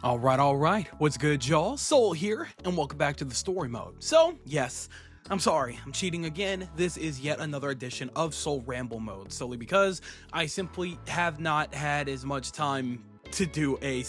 All right. What's good, y'all? Soul here, and welcome back to the story mode. So, yes, I'm sorry, I'm cheating again. This is yet another edition of Soul Ramble mode, solely because I simply have not had as much time to do a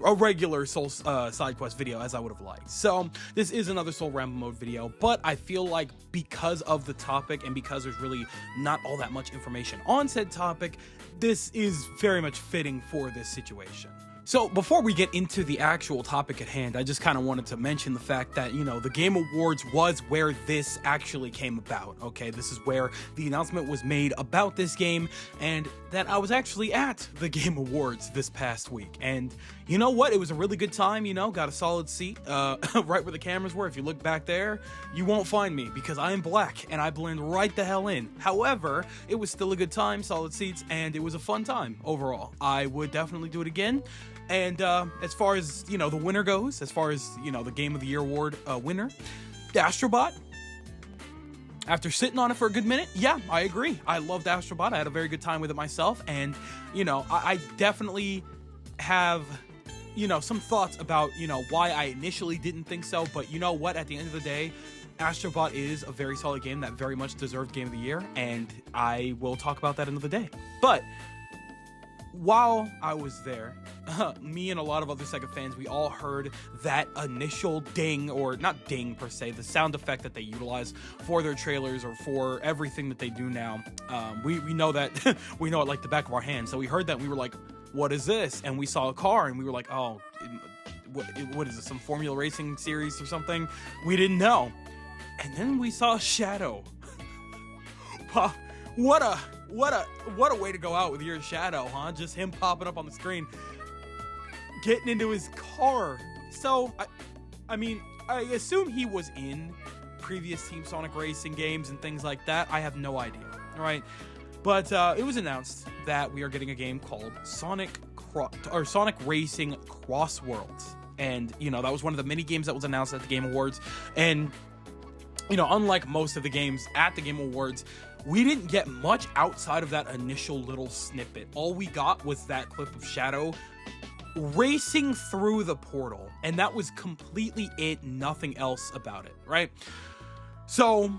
regular Soul side quest video as I would have liked. So this is another Soul Ramble mode video, but I feel like because of the topic and because there's really not all that much information on said topic, this is very much fitting for this situation. So before we get into the actual topic at hand, I just kind of wanted to mention the fact that, the Game Awards was where this actually came about, okay? This is where the announcement was made about this game, and that I was actually at the Game Awards this past week. And you know what? It was a really good time, got a solid seat right where the cameras were. If you look back there, you won't find me because I am black and I blend right the hell in. However, it was still a good time, solid seats, and it was a fun time overall. I would definitely do it again. And as far as, the winner goes, as far as, the Game of the Year award winner, the Astrobot, after sitting on it for a good minute, yeah, I agree. I loved Astrobot. I had a very good time with it myself. And, I definitely have, some thoughts about, why I initially didn't think so. But you know what? At the end of the day, Astrobot is a very solid game that very much deserved Game of the Year. And I will talk about that another day. But while I was there, me and a lot of other Sega fans, we all heard that initial ding, or not ding per se, the sound effect that they utilize for their trailers or for everything that they do now. We know that, we know it like the back of our hand. So we heard that and we were like, what is this? And we saw a car and we were like, oh, what is this, some Formula Racing series or something? We didn't know. And then we saw Shadow. What a way to go out with your Shadow, huh? Just him popping up on the screen, getting into his car. So, I mean, I assume he was in previous Team Sonic Racing games and things like that. I have no idea, right? But it was announced that we are getting a game called Sonic Racing Crossworlds. And, that was one of the mini games that was announced at the Game Awards. And, unlike most of the games at the Game Awards, we didn't get much outside of that initial little snippet. All we got was that clip of Shadow racing through the portal, and that was completely it, nothing else about it, right? So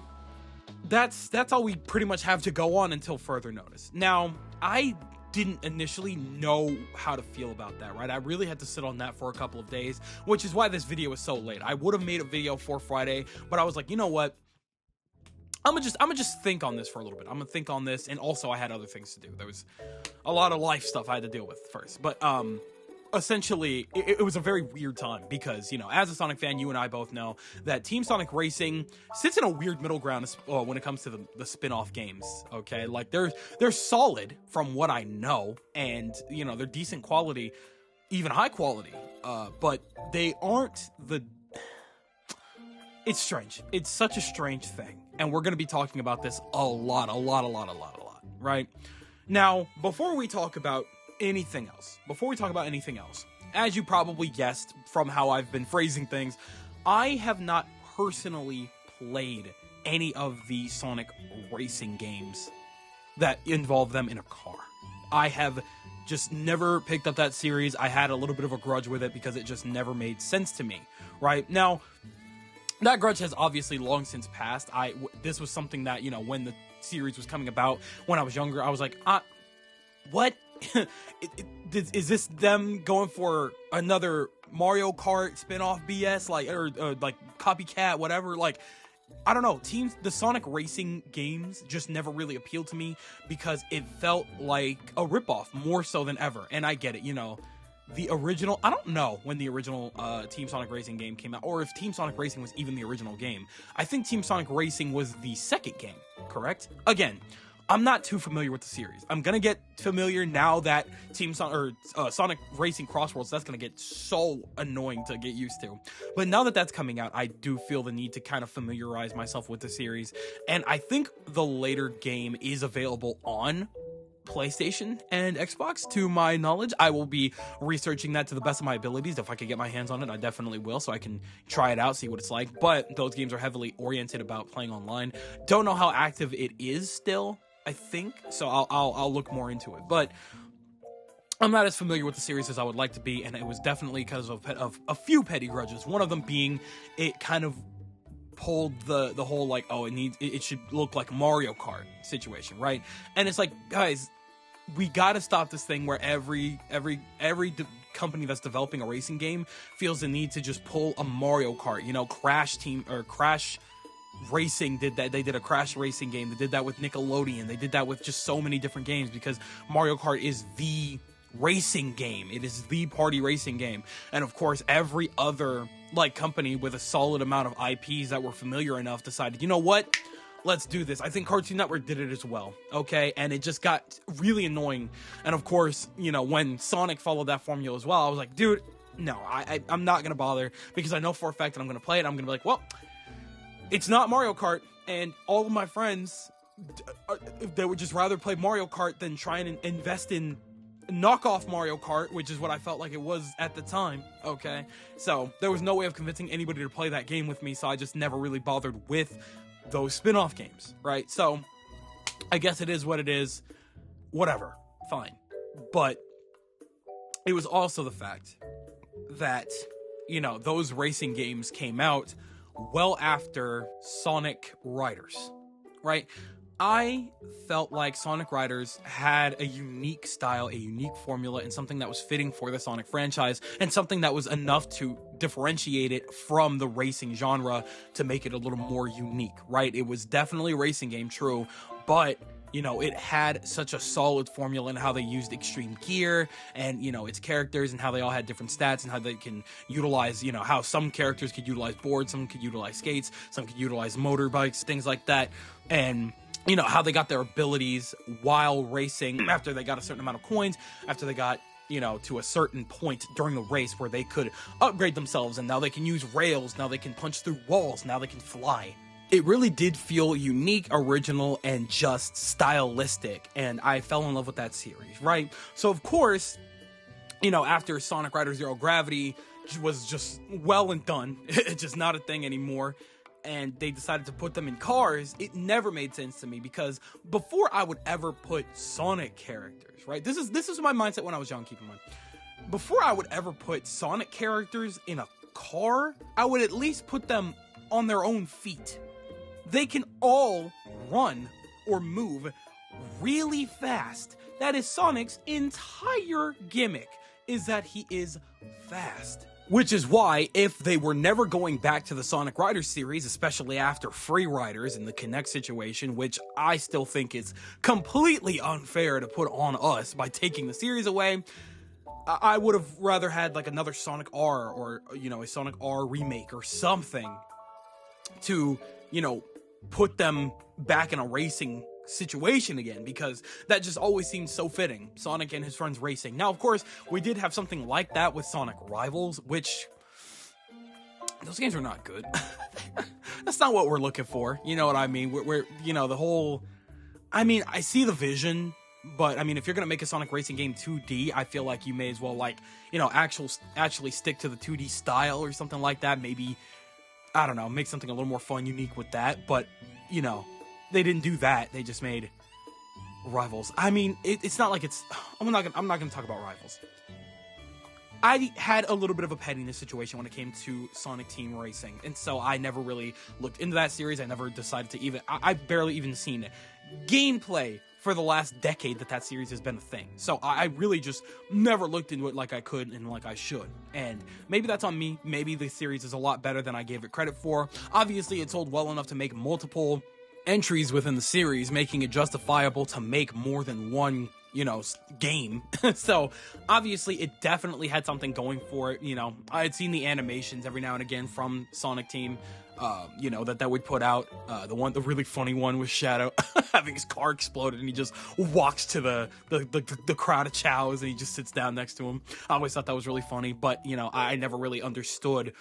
that's all we pretty much have to go on until further notice. Now, I didn't initially know how to feel about that, right? I really had to sit on that for a couple of days, which is why this video was so late. I would have made a video for Friday, but I was like, you know what? I'm gonna just think on this for a little bit. I'm gonna think on this, and also I had other things to do. There was a lot of life stuff I had to deal with first. But essentially, it was a very weird time because, as a Sonic fan, you and I both know that Team Sonic Racing sits in a weird middle ground when it comes to the spin-off games, okay? Like, they're solid from what I know, and, they're decent quality, even high quality, but they aren't It's strange. It's such a strange thing. And we're going to be talking about this a lot, right? Now, before we talk about anything else, as you probably guessed from how I've been phrasing things, I have not personally played any of the Sonic Racing games that involve them in a car. I have just never picked up that series. I had a little bit of a grudge with it because it just never made sense to me, right? Now, that grudge has obviously long since passed. This was something that, when the series was coming about, when I was younger, I was like, what? Is this them going for another Mario Kart spin-off BS, or copycat, whatever? Like, I don't know. The Sonic Racing games just never really appealed to me because it felt like a ripoff more so than ever. And I get it, the original, I don't know when the original Team Sonic Racing game came out, or if Team Sonic Racing was even the original game. I think Team Sonic Racing was the second game, correct? Again, I'm not too familiar with the series. I'm gonna get familiar now that Sonic Racing Crossworlds, that's gonna get so annoying to get used to. But now that that's coming out, I do feel the need to kind of familiarize myself with the series. And I think the later game is available on PlayStation and Xbox, to my knowledge. I will be researching that to the best of my abilities. If I could get my hands on it, I definitely will, so I can try it out, see what it's like. But those games are heavily oriented about playing online. Don't know how active it is still, I think, so I'll look more into it. But I'm not as familiar with the series as I would like to be, and it was definitely because of a few petty grudges. One of them being it kind of pulled the whole like, oh, it should look like Mario Kart situation, right? And it's like, guys, we got to stop this thing where every company that's developing a racing game feels the need to just pull a Mario Kart. You know, Crash Racing did that. They did a Crash Racing game. They did that with Nickelodeon. They did that with just so many different games, because Mario Kart is the racing game. It is the party racing game. And of course, every other like company with a solid amount of IPs that were familiar enough decided, you know what? Let's do this. I think Cartoon Network did it as well, okay? And it just got really annoying. And of course, you know, when Sonic followed that formula as well, I was like, dude, no, I'm not gonna bother, because I know for a fact that I'm gonna play it. I'm gonna be like, well, it's not Mario Kart, and all of my friends, they would just rather play Mario Kart than try and invest in knockoff Mario Kart, which is what I felt like it was at the time, okay? So there was no way of convincing anybody to play that game with me, so I just never really bothered with those spin-off games, right? So I guess it is what it is. Whatever, fine. But it was also the fact that, you know, those racing games came out well after Sonic Riders, right? I felt like Sonic Riders had a unique style, a unique formula, and something that was fitting for the Sonic franchise, and something that was enough to differentiate it from the racing genre to make it a little more unique, right? It was definitely a racing game, true, but you know, it had such a solid formula in how they used extreme gear and, you know, its characters and how they all had different stats and how they can utilize, you know, how some characters could utilize boards, some could utilize skates, some could utilize motorbikes, things like that. And, you know, how they got their abilities while racing after they got a certain amount of coins, after they got, you know, to a certain point during the race where they could upgrade themselves, and now they can use rails, now they can punch through walls, now they can fly. It really did feel unique, original, and just stylistic, and I fell in love with that series, right? So, of course, you know, after Sonic Riders Zero Gravity was just well and done, it's just not a thing anymore, and they decided to put them in cars, it never made sense to me, because before I would ever put Sonic characters, right? This is my mindset when I was young, keep in mind. Before I would ever put Sonic characters in a car, I would at least put them on their own feet. They can all run or move really fast. That is Sonic's entire gimmick, is that he is fast. Which is why, if they were never going back to the Sonic Riders series, especially after Free Riders and the Kinect situation, which I still think is completely unfair to put on us by taking the series away, I would have rather had like another Sonic R, or, you know, a Sonic R remake or something to, you know, put them back in a racing situation again, because that just always seems so fitting. Sonic and his friends racing. Now, of course, we did have something like that with Sonic Rivals, which those games are not good. That's not what we're looking for. You know what I mean? We're you know, the whole, I mean, I see the vision, but I mean, if you're gonna make a Sonic racing game 2D, I feel like you may as well, like, you know, actually stick to the 2D style or something like that. Maybe, I don't know, make something a little more fun, unique with that. But, you know, they didn't do that. They just made Rivals. I mean, it's not like it's, I'm not gonna talk about Rivals. I had a little bit of a pettiness situation when it came to Sonic Team Racing, and so I never really looked into that series. I never decided to even, I've barely even seen gameplay for the last decade that series has been a thing. So I really just never looked into it like I could and like I should. And maybe that's on me. Maybe the series is a lot better than I gave it credit for. Obviously, it sold well enough to make multiple entries within the series, making it justifiable to make more than one, you know, game. So obviously it definitely had something going for it. You know, I had seen the animations every now and again from Sonic Team, you know, that would put out. The really funny one was Shadow having his car exploded and he just walks to the crowd of chows and he just sits down next to him. I always thought that was really funny, but, you know, I never really understood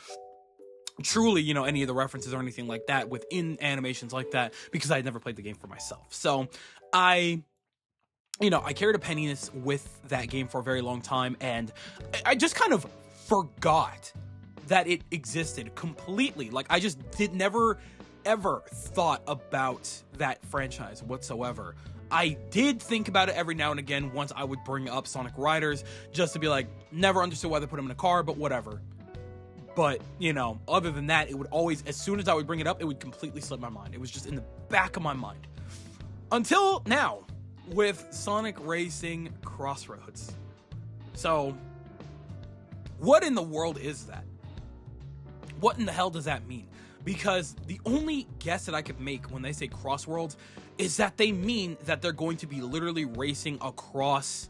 truly, you know, any of the references or anything like that within animations like that, because I had never played the game for myself. So I carried a pettiness with that game for a very long time, and I just kind of forgot that it existed completely. Like, I just never ever thought about that franchise whatsoever. I did think about it every now and again once I would bring up Sonic Riders, just to be like, never understood why they put him in a car, but whatever. But, you know, other than that, it would always, as soon as I would bring it up, it would completely slip my mind. It was just in the back of my mind. Until now, with Sonic Racing Crossroads. So, what in the world is that? What in the hell does that mean? Because the only guess that I could make when they say Crossworlds is that they mean that they're going to be literally racing across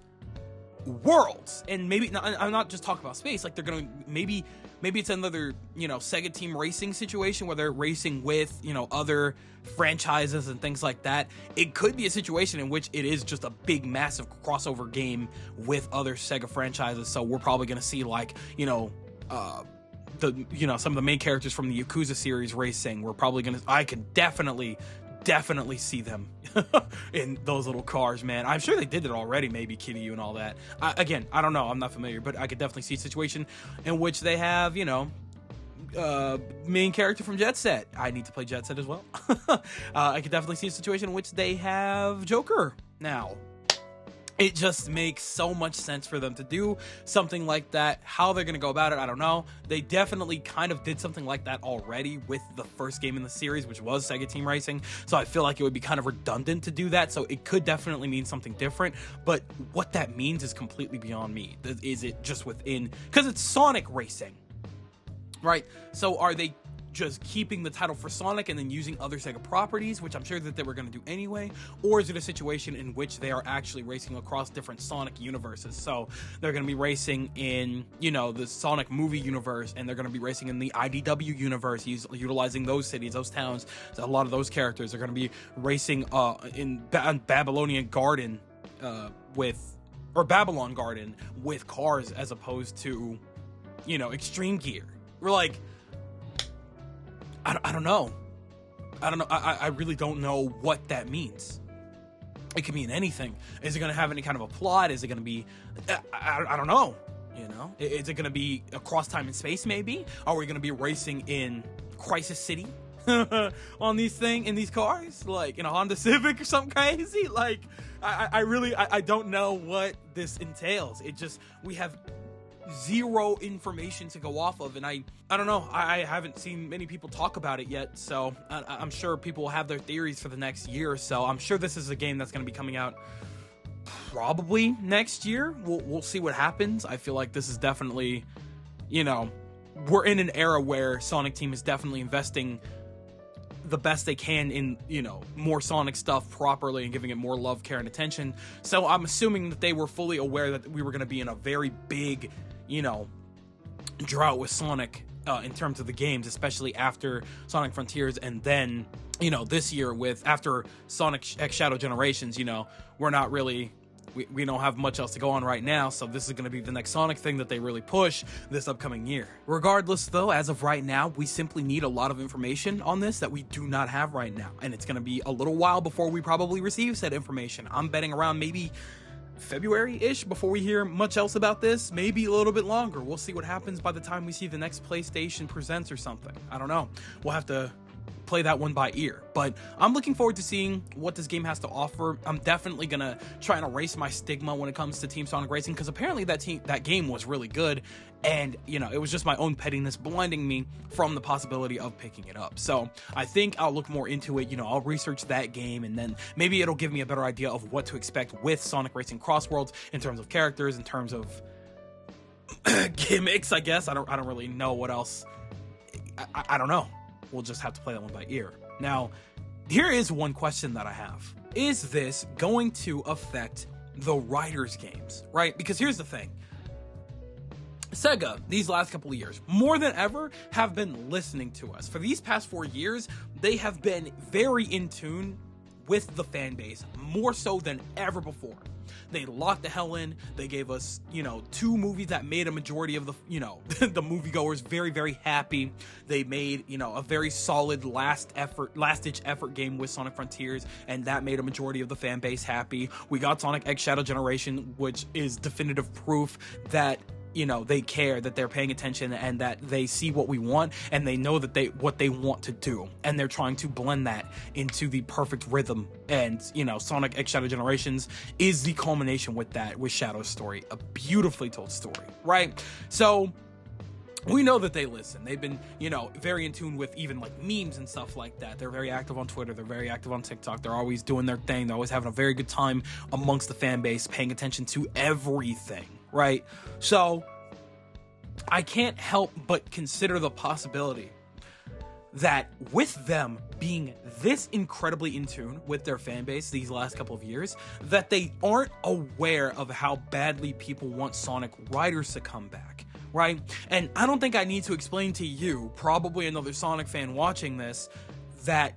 worlds. And maybe, I'm not just talking about space, like they're going to, maybe it's another, you know, Sega Team Racing situation where they're racing with, you know, other franchises and things like that. It could be a situation in which it is just a big, massive crossover game with other Sega franchises. So we're probably going to see, like, you know, some of the main characters from the Yakuza series racing. We're probably going to, I could definitely see them in those little cars, man. I'm sure they did it already, maybe Kiryu and all that. Again, I don't know, I'm not familiar, but I could definitely see a situation in which they have, you know, main character from Jet Set. I need to play Jet Set as well. I could definitely see a situation in which they have Joker now. It just makes so much sense for them to do something like that. How they're going to go about it, I don't know. They definitely kind of did something like that already with the first game in the series, which was Sega Team Racing. So I feel like it would be kind of redundant to do that. So it could definitely mean something different. But what that means is completely beyond me. Is it just within... Because it's Sonic Racing, right? So are they just keeping the title for Sonic and then using other Sega properties, which I'm sure that they were going to do anyway? Or is it a situation in which they are actually racing across different Sonic universes? So they're going to be racing in, you know, the Sonic movie universe, and they're going to be racing in the IDW universe, utilizing those cities, those towns. So a lot of those characters are going to be racing in Babylonian Garden Babylon Garden with cars, as opposed to, you know, Extreme Gear. We're like, I don't know. I really don't know what that means. It could mean anything. Is it going to have any kind of a plot? Is it going to be... I don't know. You know? Is it going to be across time and space, maybe? Are we going to be racing in Crisis City on in these cars? Like, in a Honda Civic or something crazy? Like, I don't know what this entails. We have zero information to go off of, and I don't know. I haven't seen many people talk about it yet, so I'm sure people will have their theories for the next year or so. I'm sure this is a game that's going to be coming out probably next year. We'll see what happens. I feel like this is definitely, you know, we're in an era where Sonic Team is definitely investing the best they can in, you know, more Sonic stuff properly and giving it more love, care, and attention. So I'm assuming that they were fully aware that we were going to be in a very big, you know, drought with Sonic in terms of the games, especially after Sonic Frontiers, and then, you know, this year after Sonic X Shadow Generations. You know, we're not really... We don't have much else to go on right now, so this is going to be the next Sonic thing that they really push this upcoming year. Regardless, though, as of right now, we simply need a lot of information on this that we do not have right now, and it's going to be a little while before we probably receive said information. I'm betting around maybe February-ish before we hear much else about this, maybe a little bit longer. We'll see what happens by the time we see the next PlayStation Presents or something. I don't know. We'll have to play that one by ear, but I'm looking forward to seeing what this game has to offer. I'm definitely gonna try and erase my stigma when it comes to Team Sonic Racing, because apparently that game was really good, and, you know, it was just my own pettiness blinding me from the possibility of picking it up. So I think I'll look more into it. You know, I'll research that game, and then maybe it'll give me a better idea of what to expect with Sonic Racing Crossworlds in terms of characters, in terms of gimmicks, I guess. I don't really know what else. I don't know. We'll just have to play that one by ear. Now, here is one question that I have. Is this going to affect the Riders games, right? Because here's the thing. Sega, these last couple of years, more than ever, have been listening to us. For these past 4 years, they have been very in tune with the fan base, more so than ever before. They locked the hell in. They gave us, you know, 2 movies that made a majority of the, you know, the moviegoers very, very happy. They made, you know, a very solid last-ditch effort game with Sonic Frontiers, and that made a majority of the fan base happy. We got Sonic X Shadow Generation, which is definitive proof that you know, they care, that they're paying attention, and that they see what we want, and they know that what they want to do, and they're trying to blend that into the perfect rhythm. And, you know, Sonic X Shadow Generations is the culmination with that, with Shadow's story, a beautifully told story, right? So we know that they listen. They've been, you know, very in tune with even like memes and stuff like that. They're very active on Twitter. They're very active on TikTok. They're always doing their thing. They're always having a very good time amongst the fan base, paying attention to everything, right? So I can't help but consider the possibility that with them being this incredibly in tune with their fan base these last couple of years, that they aren't aware of how badly people want Sonic Riders to come back. Right? And I don't think I need to explain to you, probably another Sonic fan watching this, that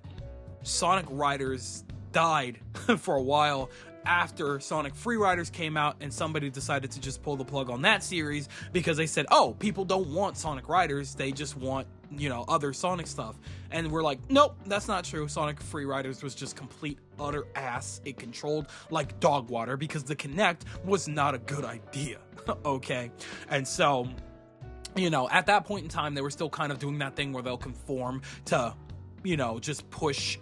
Sonic Riders died for a while after Sonic Free Riders came out, and somebody decided to just pull the plug on that series because they said, oh, people don't want Sonic Riders, they just want, you know, other Sonic stuff. And we're like, nope, that's not true. Sonic Free Riders was just complete utter ass. It controlled like dog water because the Kinect was not a good idea. Okay? And so, you know, at that point in time, they were still kind of doing that thing where they'll conform to, you know, just push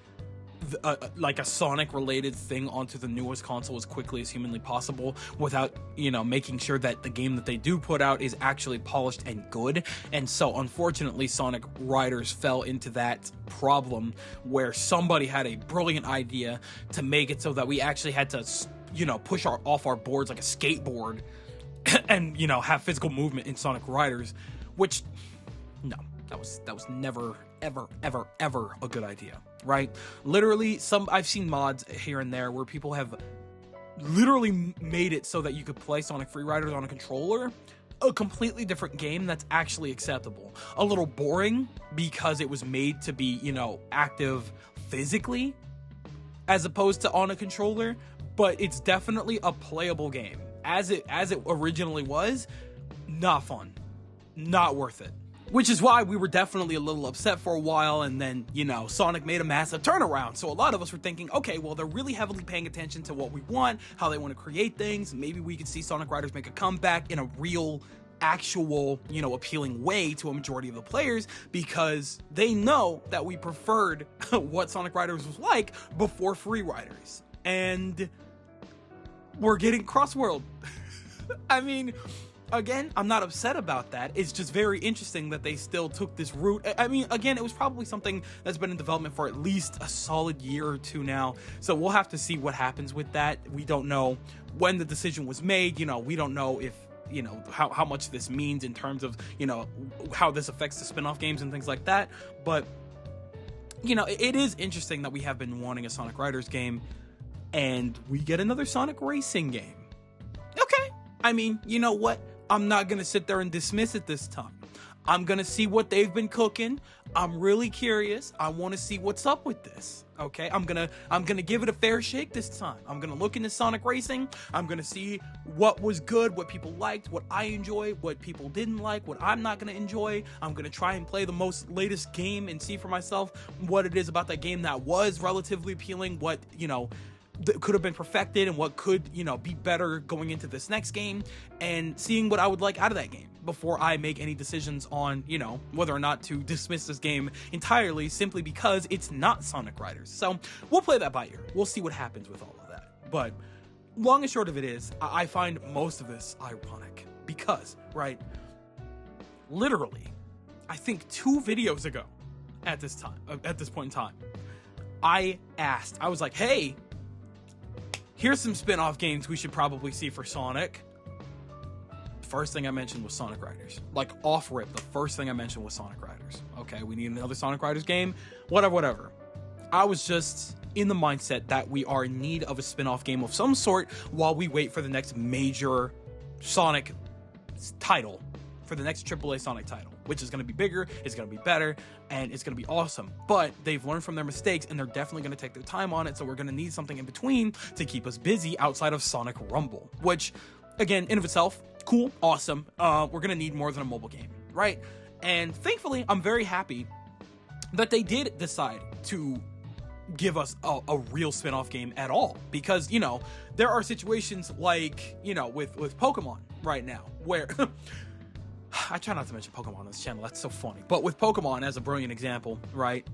like a Sonic related thing onto the newest console as quickly as humanly possible without, you know, making sure that the game that they do put out is actually polished and good. And so unfortunately, Sonic Riders fell into that problem where somebody had a brilliant idea to make it so that we actually had to, you know, push off our boards like a skateboard and, you know, have physical movement in Sonic Riders, which, no, that was never, ever a good idea, right? Literally, I've seen mods here and there where people have literally made it so that you could play Sonic Free Riders on a controller, a completely different game that's actually acceptable. A little boring because it was made to be, you know, active physically as opposed to on a controller, but it's definitely a playable game. As it originally was, not fun, not worth it. Which is why we were definitely a little upset for a while, and then, you know, Sonic made a massive turnaround. So a lot of us were thinking, okay, well, they're really heavily paying attention to what we want, how they want to create things. Maybe we could see Sonic Riders make a comeback in a real, actual, you know, appealing way to a majority of the players, because they know that we preferred what Sonic Riders was like before Free Riders. And we're getting Crossworld. I mean, again, I'm not upset about that. It's just very interesting that they still took this route. I mean, again, it was probably something that's been in development for at least a solid year or two now. So we'll have to see what happens with that. We don't know when the decision was made. You know, we don't know if, you know, how much this means in terms of, you know, how this affects the spin-off games and things like that. But, you know, it is interesting that we have been wanting a Sonic Riders game, and we get another Sonic Racing game. Okay. I mean, you know what? I'm not going to sit there and dismiss it this time. I'm going to see what they've been cooking. I'm really curious. I want to see what's up with this. Okay? I'm going to give it a fair shake this time. I'm going to look into Sonic Racing. I'm going to see what was good, what people liked, what I enjoy, what people didn't like, what I'm not going to enjoy. I'm going to try and play the most latest game and see for myself what it is about that game that was relatively appealing, what, you know, that could have been perfected and what could, you know, be better going into this next game, and seeing what I would like out of that game before I make any decisions on, you know, whether or not to dismiss this game entirely simply because it's not Sonic Riders. So we'll play that by ear. We'll see what happens with all of that. But long and short of it is, I find most of this ironic because, right, literally, I think 2 videos ago at this point in time, I was like, hey, here's some spin-off games we should probably see for Sonic. First thing I mentioned was Sonic Riders. Like, off rip, the first thing I mentioned was Sonic Riders. Okay, we need another Sonic Riders game. Whatever. I was just in the mindset that we are in need of a spin-off game of some sort while we wait for the next major Sonic title, for the next AAA Sonic title, which is going to be bigger, it's going to be better, and it's going to be awesome. But they've learned from their mistakes, and they're definitely going to take their time on it, so we're going to need something in between to keep us busy outside of Sonic Rumble, which, again, in of itself, cool, awesome. We're going to need more than a mobile game, right? And thankfully, I'm very happy that they did decide to give us a real spin-off game at all, because, you know, there are situations like, you know, with Pokemon right now where I try not to mention Pokemon on this channel. That's so funny. But with Pokemon as a brilliant example, right?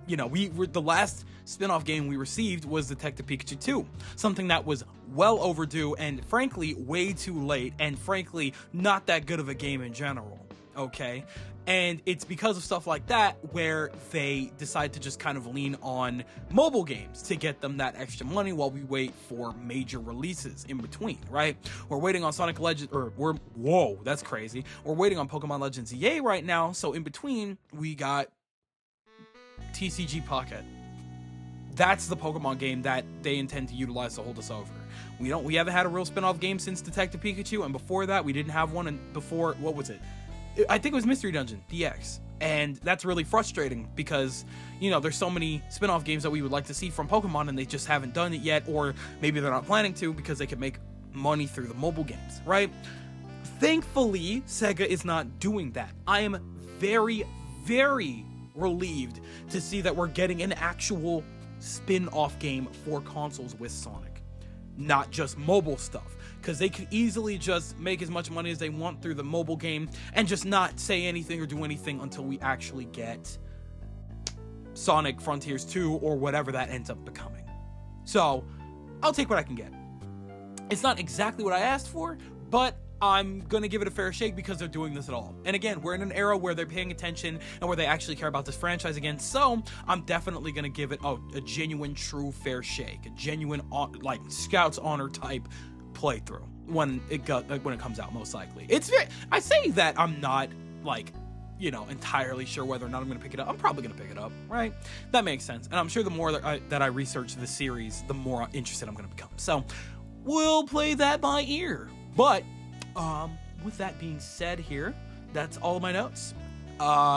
You know, the last spin-off game we received was Detective Pikachu 2, something that was well overdue and frankly way too late, and frankly not that good of a game in general. Okay, and it's because of stuff like that where they decide to just kind of lean on mobile games to get them that extra money while we wait for major releases in between, right? We're waiting on Sonic Legends, whoa, that's crazy. We're waiting on Pokemon Legends EA right now, so in between, we got TCG Pocket. That's the Pokemon game that they intend to utilize to hold us over. We haven't had a real spin-off game since Detective Pikachu, and before that, we didn't have one, and before, what was it? I think it was Mystery Dungeon DX, and that's really frustrating because, you know, there's so many spin-off games that we would like to see from Pokemon and they just haven't done it yet, or maybe they're not planning to because they could make money through the mobile games, right? Thankfully, Sega is not doing that. I am very, very relieved to see that we're getting an actual spin-off game for consoles with Sonic, not just mobile stuff. Because they could easily just make as much money as they want through the mobile game and just not say anything or do anything until we actually get Sonic Frontiers 2 or whatever that ends up becoming. So, I'll take what I can get. It's not exactly what I asked for, but I'm gonna give it a fair shake because they're doing this at all. And again, we're in an era where they're paying attention and where they actually care about this franchise again, so I'm definitely gonna give it a genuine, true, fair shake. A genuine, like, Scout's Honor type playthrough when it comes out, most likely. I say that I'm not, like, you know, entirely sure whether or not I'm gonna pick it up. I'm probably gonna pick it up, right? That makes sense. And I'm sure the more that I research the series, the more interested I'm gonna become. So we'll play that by ear. But with that being said here, that's all of my notes.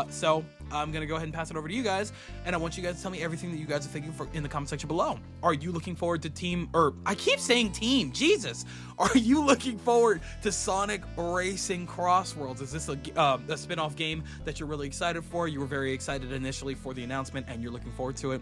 So I'm gonna go ahead and pass it over to you guys, and I want you guys to tell me everything that you guys are thinking in the comment section below. Are you looking forward to I keep saying team, Jesus. Are you looking forward to Sonic Racing Crossworlds? Is this a spin-off game that you're really excited for? You were very excited initially for the announcement and you're looking forward to it.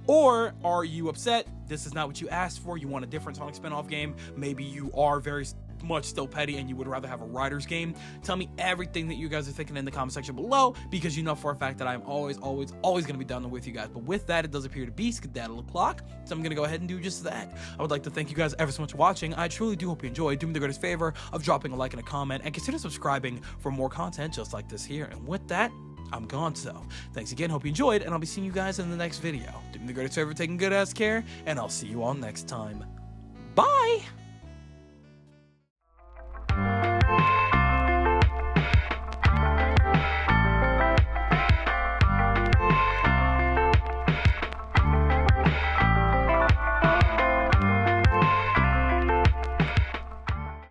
Or are you upset? This is not what you asked for. You want a different Sonic spin-off game. Maybe you are very much still petty and you would rather have a Riders game. Tell me everything that you guys are thinking in the comment section below, because you know for a fact that I'm always going to be down there with you guys. But with that, it does appear to be skedaddle o'clock, so I'm going to go ahead and do just that. I would like to thank you guys ever so much for watching. I truly do hope you enjoyed. Do me the greatest favor of dropping a like and a comment, and consider subscribing for more content just like this here. And with that, I'm gone. So thanks again, hope you enjoyed, and I'll be seeing you guys in the next video. Do me the greatest favor, taking good ass care, and I'll see you all next time. Bye!